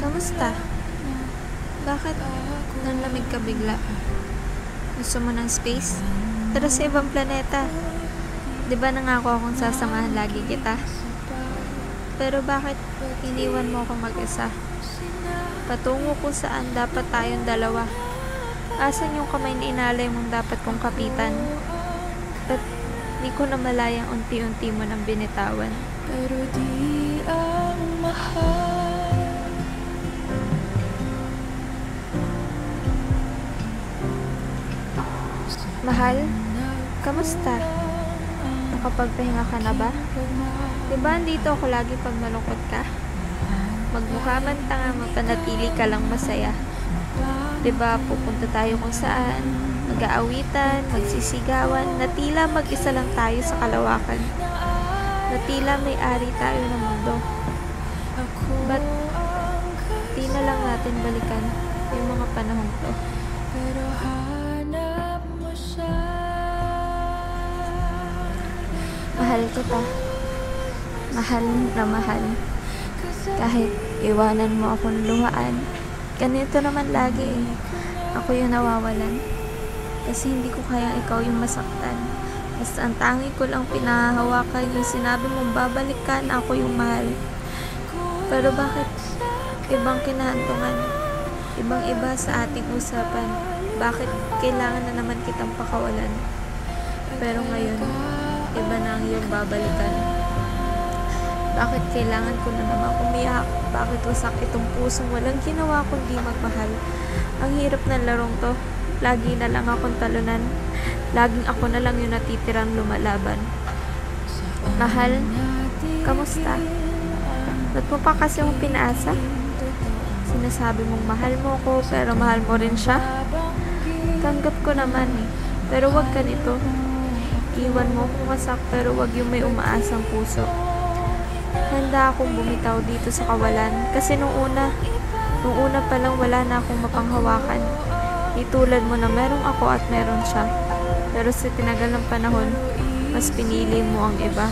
Kamusta? Bakit nanlamig ka bigla? Gusto mo ng space? Tara sa ibang planeta. Di ba nangako akong sasamahan lagi kita? Pero bakit iniwan mo ako mag-isa? Patungo kung saan dapat tayong dalawa. Asan yung kamay na inalay mong dapat kong kapitan? At di ko na malayang unti-unti mo nang binitawan. Pero di ang mahal. Mahal, kamusta? Nakapagpahinga ka na ba? Diba andito ako lagi pag malungkot ka? Magmukha man tanga, mapanatili ka lang masaya. Diba pupunta tayo kung saan, mag-aawitan, magsisigawan, na tila mag-isa lang tayo sa kalawakan. Na tila may-ari tayo ng mundo. Ba't di na lang natin balikan yung mga panahon to? Pero hanap mo siya. Mahal kita. Mahal na mahal. Kahit iwanan mo akong luhaan, ganito naman lagi eh. Ako yung nawawalan. Kasi hindi ko kaya ikaw yung masaktan. Basta ang tangi ko lang pinahahawakan yung sinabi mong babalik ka na ako yung mahal. Pero bakit ibang kinahantungan? Ibang iba sa ating usapan. Bakit kailangan na naman kitang pakawalan? Pero ngayon, iba na ang iyong babalikan. Bakit kailangan ko na naman umiyak? Bakit wasak itong pusong walang ginawa kundi magmahal? Ang hirap ng larong to. Lagi na lang akong talunan. Laging ako na lang yung natitirang lumalaban. Mahal, kamusta? Ba't mo pa kasi akong pinaasa? Sinasabi mong mahal mo ko, pero mahal mo rin siya? Tanggap ko naman eh. Pero wag ganito. Iwan mo kung wasak, pero wag yung may umaasang puso. Handa akong bumitaw dito sa kawalan. Kasi nung una pa lang wala na akong mapanghawakan. Itulad mo na merong ako at meron siya. Pero sa tinagal ng panahon, mas pinili mo ang iba.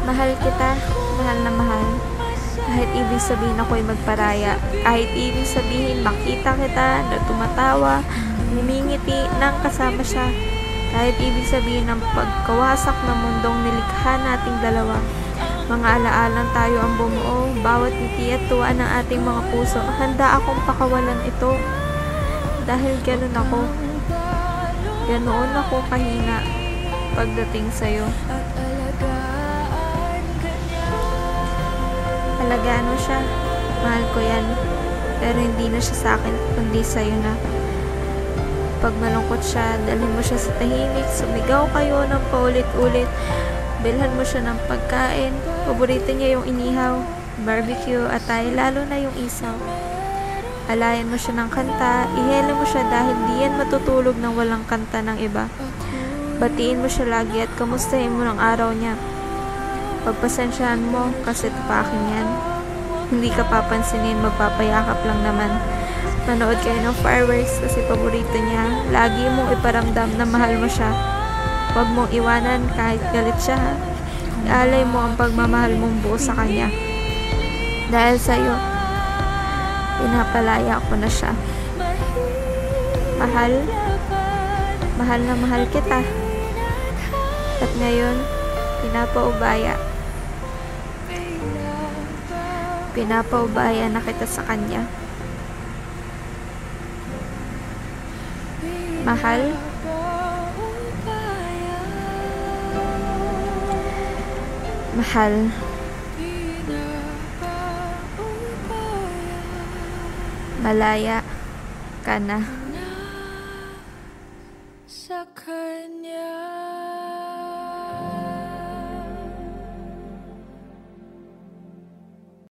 Mahal kita, mahal na mahal. Kahit ibig sabihin ako'y magparaya, kahit ibig sabihin makita kita na tumatawa, ngumingiti nang kasama siya, kahit ibig sabihin ng pagkawasak ng mundong nilikha nating dalawa. Mga alaalang tayo ang bumuo, bawat ngiti at tuwa ng ating mga puso. Handa akong pakawalan ito. Dahil ganoon ako. Ganoon ako kahina pagdating sa'yo. Alagaan mo siya. Mahal ko yan. Pero hindi na siya sa akin, kundi sa'yo na. Pag malungkot siya, dalhin mo siya sa tahimik, sumigaw kayo ng paulit-ulit. Bilhan mo siya ng pagkain. Paborito niya yung inihaw, barbecue, at lalo na yung isaw. Alayan mo siya ng kanta, ihelo mo siya dahil di yan matutulog ng walang kanta ng iba. Batiin mo siya lagi at kamustahin mo ng araw niya. Pagpasensyahan mo kasi tapakin yan. Hindi ka papansinin, magpapayakap lang naman. Manood kayo ng fireworks kasi paborito niya. Lagi mong iparamdam na mahal mo siya. Huwag mong iwanan kahit galit siya. Ialay mo ang pagmamahal mong buo sa kanya. Dahil sa'yo, pinapalaya ko na siya. Mahal, mahal na mahal kita. At ngayon, pinapaubaya na kita sa kanya. Mahal, mahal, malaya ka na Sa kanya.